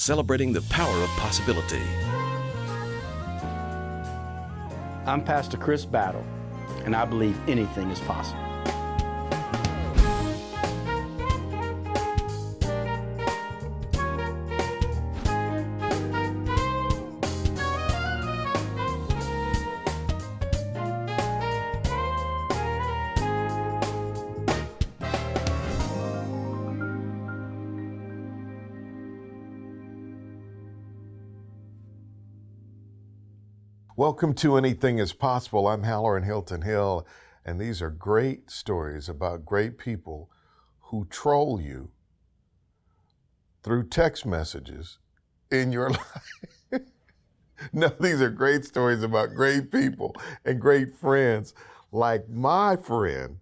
celebrating the power of possibility. I'm Pastor Chris Battle, and I believe anything is possible. Welcome to Anything is Possible. I'm Halloran Hilton Hill, and these are great stories about great people who troll you through text messages in your life. No, these are great stories about great people and great friends, like my friend,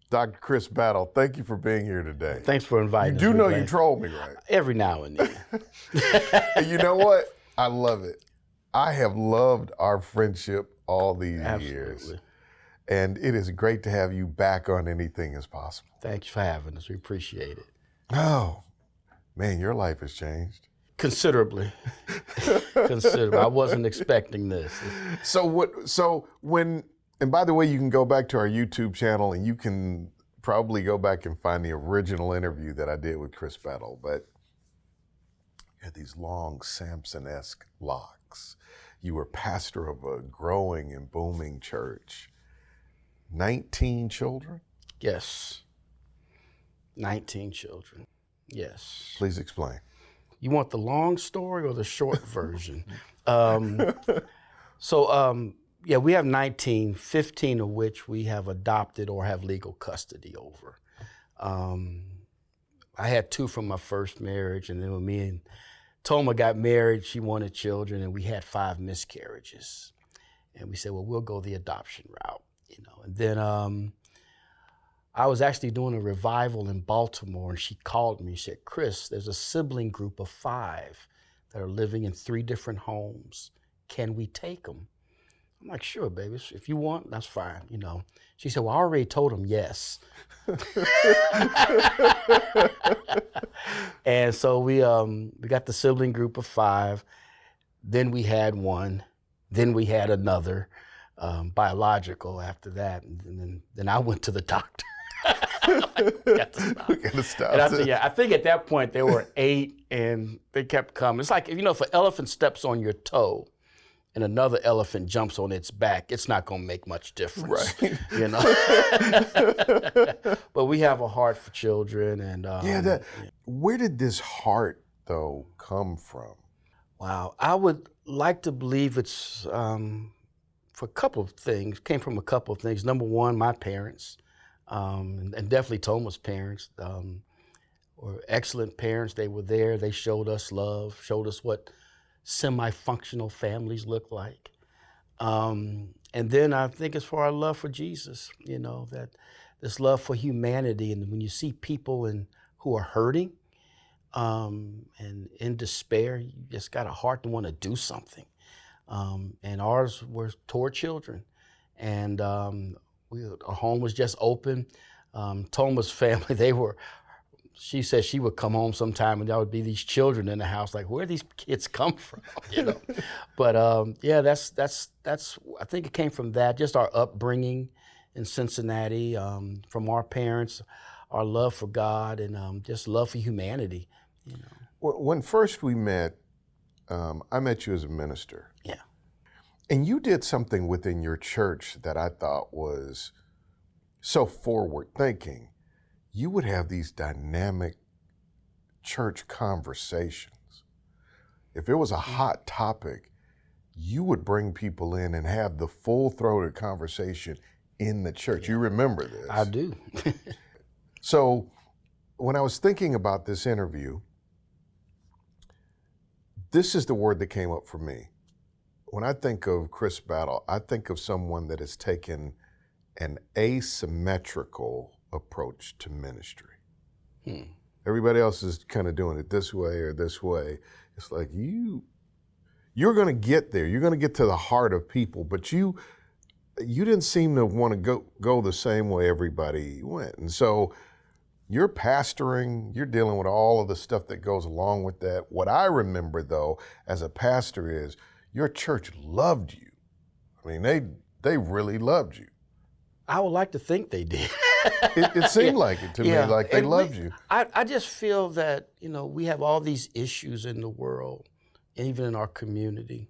Dr. Chris Battle. Thank you for being here today. Thanks for inviting You us. do We're know glad. you troll me, right? Every now and then. And you know what? I love it. I have loved our friendship all these years. Absolutely. And it is great to have you back on Anything is Possible. Thanks for having us. We appreciate it. Oh, man, your life has changed. Considerably. Considerably. I wasn't expecting this. And by the way, you can go back to our YouTube channel and you can probably go back and find the original interview that I did with Chris Battle, but you had these long Samson-esque locks. You were pastor of a growing and booming church. 19 children? Yes. 19 children. Yes. Please explain. You want the long story or the short version? Yeah, we have 19, 15 of which we have adopted or have legal custody over. I had 2 from my first marriage, and then when me and Toma got married, she wanted children, and we had 5 miscarriages. And we said, well, we'll go the adoption route, you know. And then I was actually doing a revival in Baltimore, and she called me. She said, Chris, there's a sibling group of 5 that are living in 3 different homes. Can we take them? I'm like, sure, baby. If you want, that's fine, you know. She said, well, I already told them yes. And so we got the sibling group of 5. Then we had 1. Then we had another biological after that. And then I went to the doctor. Got to stop. We gotta stop. And I think at that point there were 8, and they kept coming. It's like, you know, if an elephant steps on your toe and another elephant jumps on its back, it's not going to make much difference, right? You know. But we have a heart for children, and where did this heart though come from? Wow, I would like to believe it's for a couple of things. Came from a couple of things. Number one, my parents, and definitely Toma's parents, were excellent parents. They were there. They showed us love, showed us what semi-functional families look like. And then I think it's for our love for Jesus, you know, that this love for humanity. And when you see people who are hurting and in despair, you just got a heart to want to do something. And ours were toward children. And our home was just open. Toma's family, she said she would come home sometime and there would be these children in the house, like, where these kids come from, you know? But that's I think it came from that, just our upbringing in Cincinnati, from our parents, our love for God, and just love for humanity, you know. When first we met, I met you as a minister. Yeah. And you did something within your church that I thought was so forward thinking. You would have these dynamic church conversations. If it was a hot topic, you would bring people in and have the full-throated conversation in the church. Yeah. You remember this? I do. So when I was thinking about this interview, this is the word that came up for me. When I think of Chris Battle, I think of someone that has taken an asymmetrical approach to ministry. Everybody else is kind of doing it this way or this way. It's like you're going to get there. You're going to get to the heart of people, but you didn't seem to want to go the same way everybody went. And so You're pastoring, you're dealing with all of the stuff that goes along with that. What I remember, though, as a pastor is your church loved you. I mean, they really loved you. I would like to think they did. It seemed like it to me, like they loved you. I just feel that, we have all these issues in the world, and even in our community.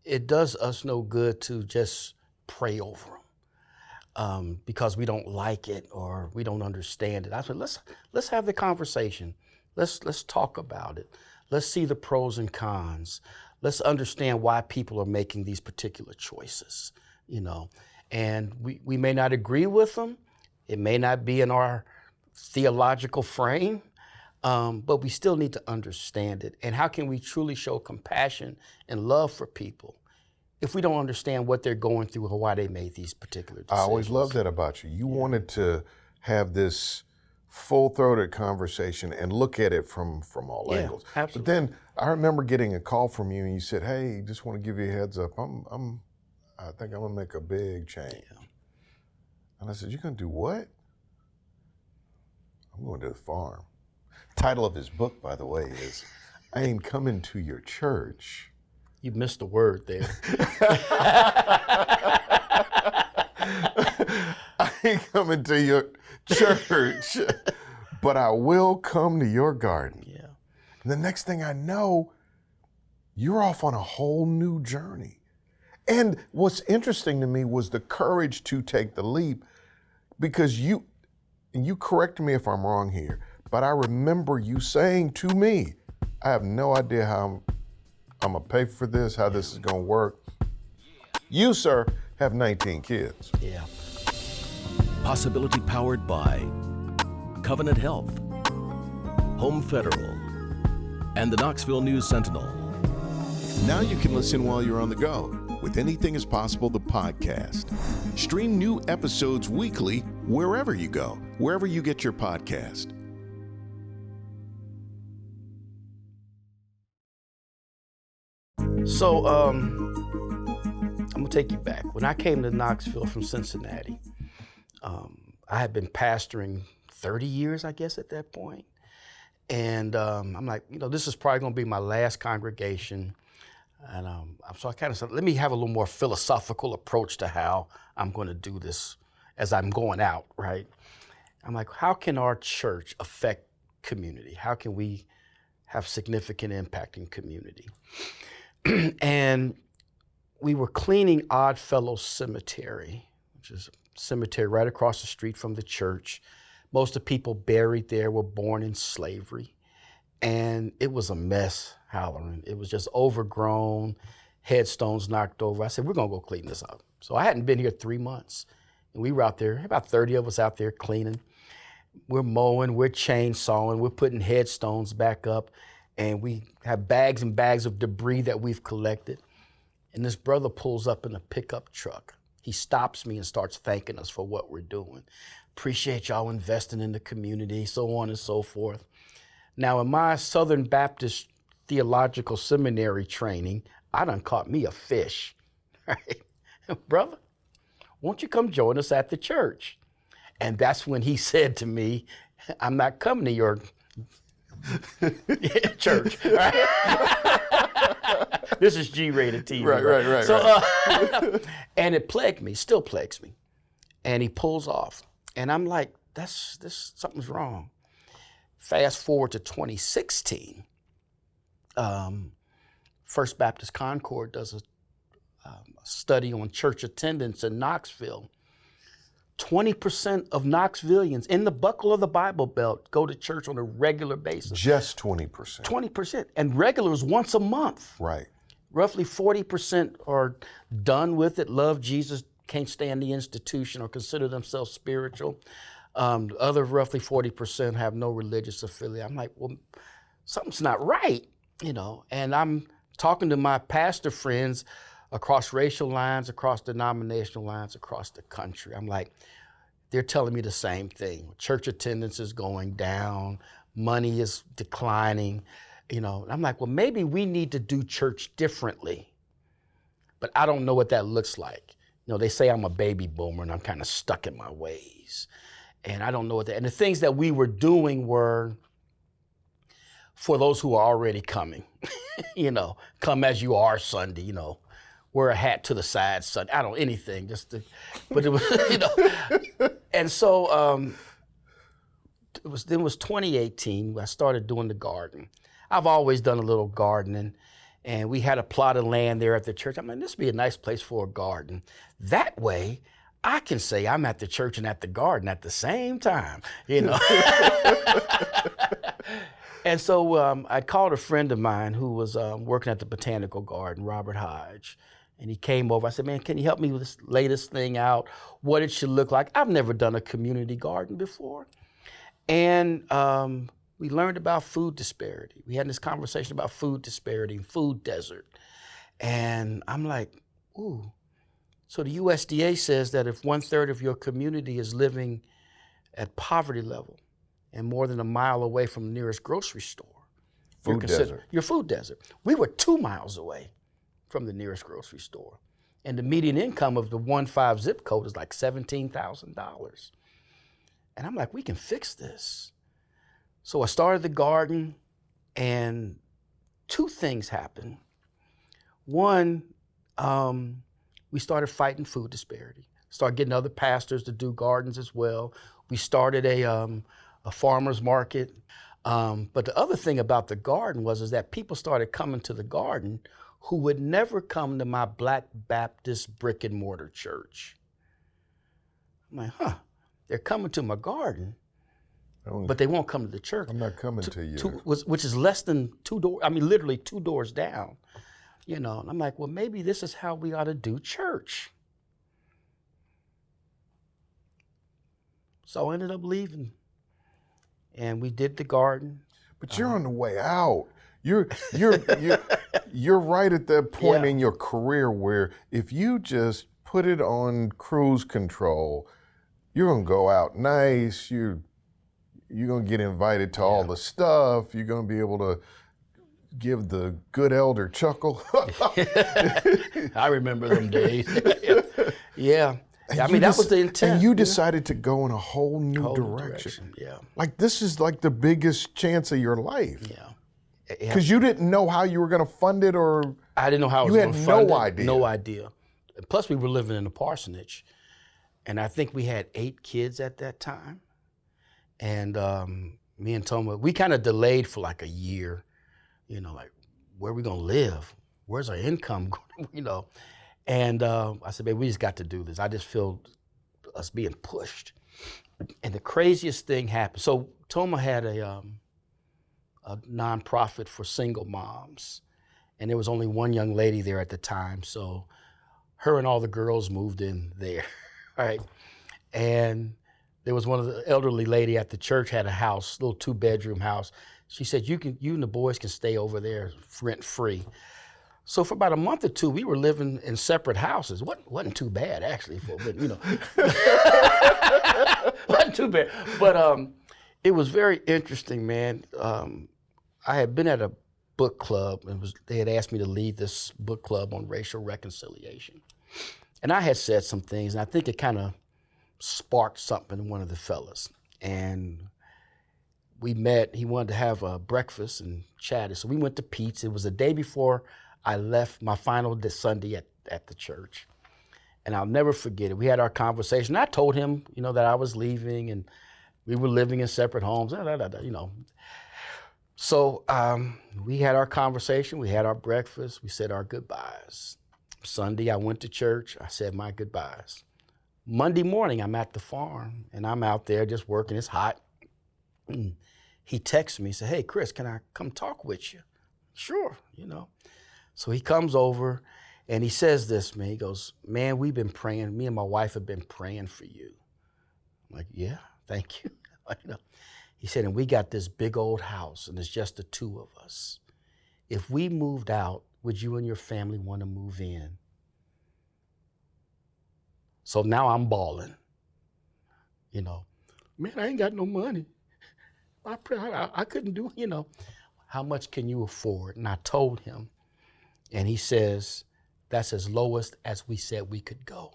It does us no good to just pray over them because we don't like it or we don't understand it. I said, let's have the conversation. Let's talk about it. Let's see the pros and cons. Let's understand why people are making these particular choices, And we may not agree with them. It may not be in our theological frame, but we still need to understand it. And how can we truly show compassion and love for people if we don't understand what they're going through or why they made these particular decisions? I always loved that about you. You wanted to have this full-throated conversation and look at it from all angles. Absolutely. But then I remember getting a call from you and you said, hey, just want to give you a heads up. I think I'm gonna make a big change. Yeah. And I said, you're gonna do what? I'm going to the farm. Title of his book, by the way, is I Ain't Coming to Your Church. You missed a word there. I ain't coming to your church, but I will come to your garden. Yeah. And the next thing I know, you're off on a whole new journey. And what's interesting to me was the courage to take the leap, because you correct me if I'm wrong here, but I remember you saying to me, I have no idea how I'm gonna pay for this, how this is gonna work. You, sir, have 19 kids. Yeah. Possibility powered by Covenant Health, Home Federal, and the Knoxville News Sentinel. Now you can listen while you're on the go with Anything is Possible, the podcast. Stream new episodes weekly wherever you go, wherever you get your podcast. So I'm gonna take you back. When I came to Knoxville from Cincinnati, I had been pastoring 30 years, I guess, at that point. And I'm like, this is probably gonna be my last congregation. And so I kind of said, let me have a little more philosophical approach to how I'm gonna do this as I'm going out, right? I'm like, how can our church affect community? How can we have significant impact in community? And we were cleaning Oddfellow Cemetery, which is a cemetery right across the street from the church. Most of the people buried there were born in slavery. And it was a mess, Halloran. It was just overgrown, headstones knocked over. I said, we're gonna go clean this up. So I hadn't been here 3 months. And we were out there, about 30 of us out there cleaning. We're mowing, we're chainsawing, we're putting headstones back up. And we have bags and bags of debris that we've collected. And this brother pulls up in a pickup truck. He stops me and starts thanking us for what we're doing. Appreciate y'all investing in the community, so on and so forth. Now, in my Southern Baptist Theological Seminary training, I done caught me a fish, right? Brother, won't you come join us at the church? And that's when he said to me, I'm not coming to your church, right? This is G-rated TV. Right. So, and it plagued me, still plagues me. And he pulls off. And I'm like, something's wrong. Fast forward to 2016. First Baptist Concord does a study on church attendance in Knoxville. 20% of Knoxvillians in the buckle of the Bible Belt go to church on a regular basis. Just 20%. 20%. And regular is once a month. Right. Roughly 40% are done with it, love Jesus, can't stand the institution or consider themselves spiritual. The other roughly 40% have no religious affiliation. I'm like, well, something's not right, And I'm talking to my pastor friends across racial lines, across denominational lines, across the country. I'm like, they're telling me the same thing. Church attendance is going down, money is declining, I'm like, well, maybe we need to do church differently, but I don't know what that looks like. They say I'm a baby boomer and I'm kind of stuck in my ways. And I don't know what that, and the things that we were doing were for those who are already coming, come as you are Sunday, wear a hat to the side Sunday. I don't, anything, but it was, And so it was 2018, I started doing the garden. I've always done a little gardening, and we had a plot of land there at the church. I'm like, this would be a nice place for a garden. That way, I can say I'm at the church and at the garden at the same time, And so I called a friend of mine who was working at the Botanical Garden, Robert Hodge, and he came over. I said, man, can you help me with this latest thing out, what it should look like? I've never done a community garden before. And we learned about food disparity. We had this conversation about food disparity, food desert. And I'm like, ooh. So the USDA says that if 1/3 of your community is living at poverty level and more than a mile away from the nearest grocery store, you're food desert. We were 2 miles away from the nearest grocery store. And the median income of the 1-5 zip code is like $17,000. And I'm like, we can fix this. So I started the garden, and 2 things happened. One, we started fighting food disparity. Started getting other pastors to do gardens as well. We started a farmer's market. But the other thing about the garden is that people started coming to the garden who would never come to my Black Baptist brick and mortar church. I'm like, they're coming to my garden, but they won't come to the church. I'm not coming to you. Which is less than 2 doors, literally 2 doors down. And I'm like, well, maybe this is how we ought to do church. So I ended up leaving, and we did the garden. But you're on the way out. You're right at that point in your career where if you just put it on cruise control, you're gonna go out nice. You're gonna get invited to all the stuff. You're gonna be able to give the good elder chuckle. I remember them days. Yeah. That was the intent. And you decided to go in a whole new direction. Yeah. Like this is like the biggest chance of your life. Yeah. Because you didn't know how you were going to fund it, or I didn't know how I was going to fund it. You had No idea. Plus, we were living in a parsonage, and I think we had 8 kids at that time. And me and Toma, we kind of delayed for like a year. Like, where are we going to live? Where's our income going? And I said, babe, we just got to do this. I just feel us being pushed. And the craziest thing happened. So Toma had a nonprofit for single moms. And there was only one young lady there at the time. So her and all the girls moved in there, right? And there was one of the elderly lady at the church had a house, little 2-bedroom house. She said, you and the boys can stay over there rent free. So for about a month or 2, we were living in separate houses. Wasn't too bad, actually, for a bit, Wasn't too bad. But it was very interesting, man. I had been at a book club, and they had asked me to lead this book club on racial reconciliation. And I had said some things, and I think it kind of sparked something in one of the fellas. And we met. He wanted to have a breakfast and chatted. So we went to Pete's. It was the day before I left my final Sunday at the church. And I'll never forget it. We had our conversation. I told him, that I was leaving and we were living in separate homes, So we had our conversation. We had our breakfast. We said our goodbyes. Sunday, I went to church. I said my goodbyes. Monday morning, I'm at the farm and I'm out there just working. It's hot. He texts me, said, hey, Chris, can I come talk with you? Sure, So he comes over and he says this, man. He goes, man, we've been praying. Me and my wife have been praying for you. I'm like, yeah, thank you. He said, and we got this big old house and it's just the 2 of us. If we moved out, would you and your family want to move in? So now I'm bawling. Man, I ain't got no money. I couldn't do, how much can you afford? And I told him, and he says, that's as lowest as we said we could go.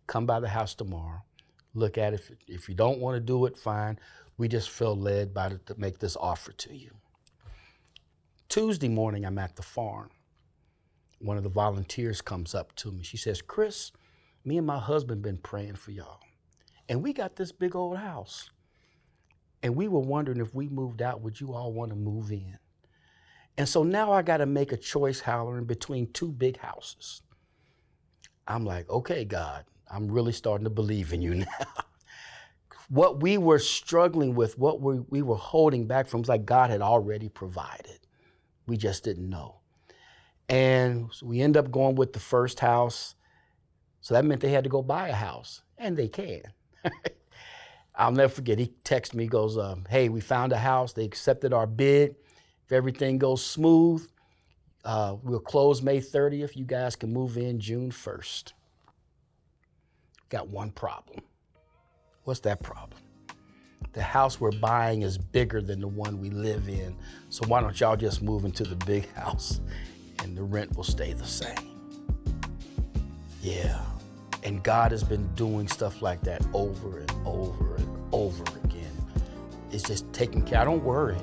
Come by the house tomorrow, look at it. If you don't want to do it, fine. We just feel led by it to make this offer to you. Tuesday morning, I'm at the farm. One of the volunteers comes up to me. She says, Chris, me and my husband been praying for y'all. And we got this big old house. And we were wondering if we moved out, would you all want to move in? And so now I got to make a choice, Halloran, between two big houses. I'm like, okay, God, I'm really starting to believe in you now. What we were struggling with, what we were holding back from, was like God had already provided. We just didn't know. And so we end up going with the first house. So that meant they had to go buy a house, and they can. I'll never forget, he texted me, goes, hey, we found a house. They accepted our bid. If everything goes smooth, we'll close May 30th. You guys can move in June 1st. Got one problem. What's that problem? The house we're buying is bigger than the one we live in. So why don't y'all just move into the big house and the rent will stay the same? Yeah. And God has been doing stuff like that over and over and over again. It's just taking care. Don't worry.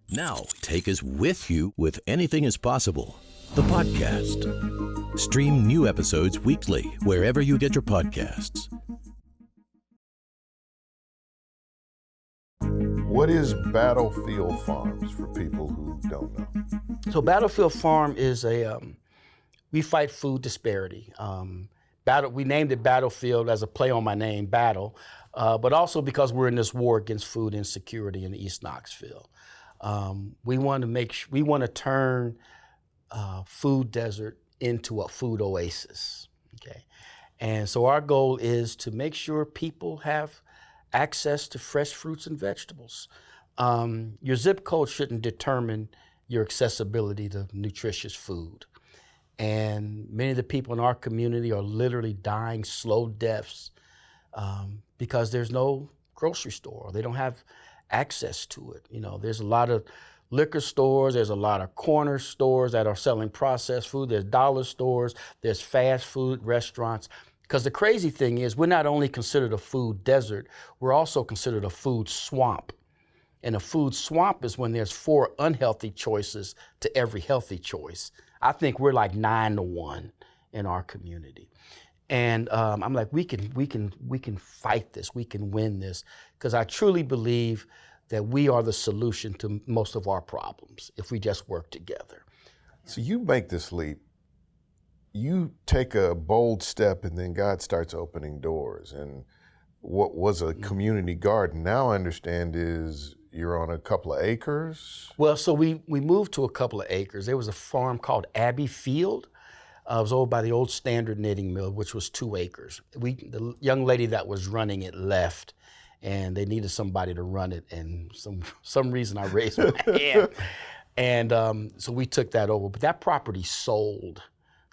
Now, take us with you with Anything is Possible, the podcast. Stream new episodes weekly wherever you get your podcasts. What is Battlefield Farms for people who don't know? So Battlefield Farm is we fight food disparity. We named it Battlefield as a play on my name, Battle, but also because we're in this war against food insecurity in East Knoxville. We want to turn food desert into a food oasis, okay? And so our goal is to make sure people have access to fresh fruits and vegetables. Your zip code shouldn't determine your accessibility to nutritious food. And many of the people in our community are literally dying slow deaths because there's no grocery store. They don't have access to it. You know, there's a lot of liquor stores, there's a lot of corner stores that are selling processed food, there's dollar stores, there's fast food restaurants. Because the crazy thing is, we're not only considered a food desert, we're also considered a food swamp. And a food swamp is when there's 4 unhealthy choices to every healthy choice. I think we're like 9-1 in our community. And I'm like, we can fight this, we can win this, because I truly believe that we are the solution to most of our problems if we just work together. So you make this leap. You take a bold step and then God starts opening doors. And what was a community garden, now I understand, is you're on a couple of acres? Well, so we moved to a couple of acres. There was a farm called Abbey Field. It was owned by the old Standard Knitting Mill, which was 2 acres. The young lady that was running it left, and they needed somebody to run it, and some reason I raised my hand. And so we took that over. But that property sold.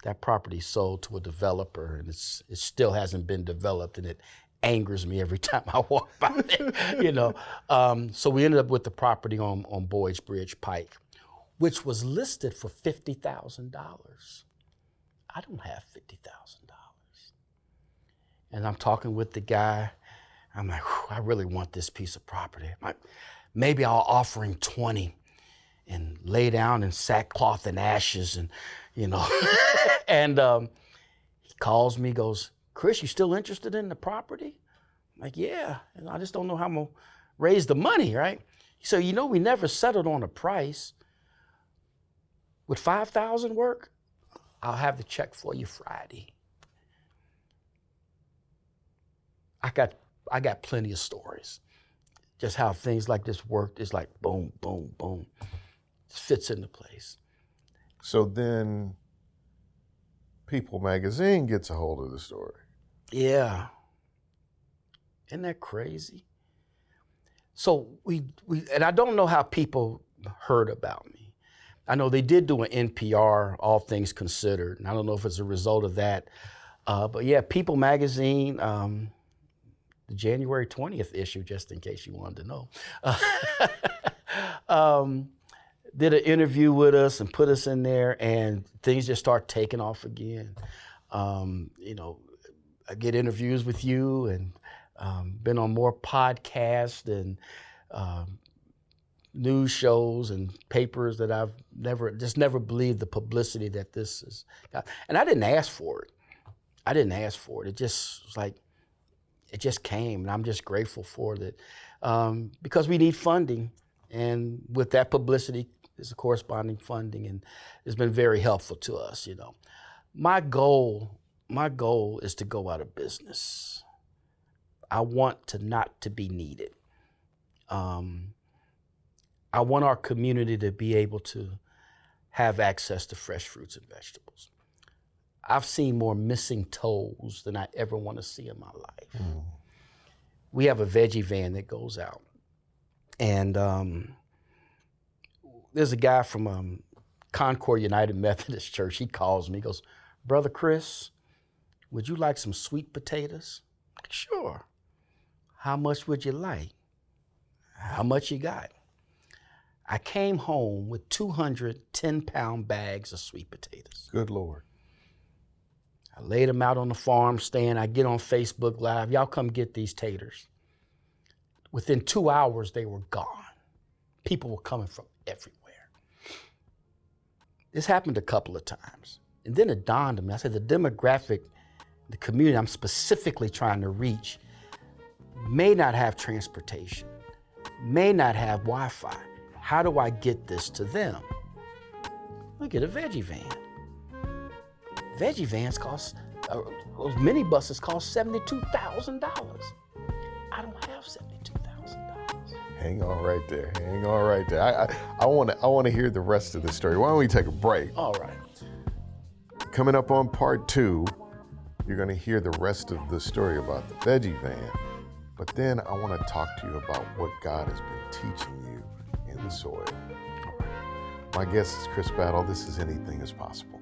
That property sold to a developer, and it still hasn't been developed, and it angers me every time I walk by it, you know. So we ended up with the property on Boyd's Bridge Pike, which was listed for $50,000. I don't have $50,000. And I'm talking with the guy. I'm like, I really want this piece of property. Maybe I'll offer him 20 and lay down in sackcloth and ashes, and, you know. And he calls me, goes, Chris, you still interested in the property? I'm like, yeah, and I just don't know how I'm gonna raise the money, right? So, you know, we never settled on a price. Would $5,000 work? I'll have the check for you Friday. I got plenty of stories. Just how things like this worked. It's like boom, boom, boom. It fits into place. So then People magazine gets a hold of the story. Yeah. Isn't that crazy? So and I don't know how people heard about me. I know they did do an NPR, All Things Considered, and I don't know if it's a result of that. But yeah, People magazine, the January 20th issue, just in case you wanted to know. did an interview with us and put us in there, and things just start taking off again. I get interviews with you, and been on more podcasts and news shows and papers that I've never believed the publicity that this is. And I didn't ask for it. It just was like, it just came, and I'm just grateful for it. Because we need funding, and with that publicity is a corresponding funding, and it's been very helpful to us. My goal is to go out of business. I want not to be needed. I want our community to be able to have access to fresh fruits and vegetables. I've seen more missing toes than I ever want to see in my life. We have a veggie van that goes out. And there's a guy from Concord United Methodist Church. He calls me. He goes, "Brother Chris, would you like some sweet potatoes?" "Sure." "How much would you like?" "How much you got?" I came home with 200 10-pound bags of sweet potatoes. Good Lord. I laid them out on the farm stand. I get on Facebook Live. "Y'all come get these taters." Within 2 hours, they were gone. People were coming from everywhere. This happened a couple of times. And then it dawned on me. I said, the demographic, the community I'm specifically trying to reach may not have transportation, may not have Wi-Fi. How do I get this to them? I get a veggie van. Veggie vans cost, those minibuses cost $72,000. I don't have $72,000. Hang on right there. I want to hear the rest of the story. Why don't we take a break? All right. Coming up on part 2, you're going to hear the rest of the story about the veggie van. But then I want to talk to you about what God has been teaching you in the soil. My guest is Chris Battle. This is Anything is Possible.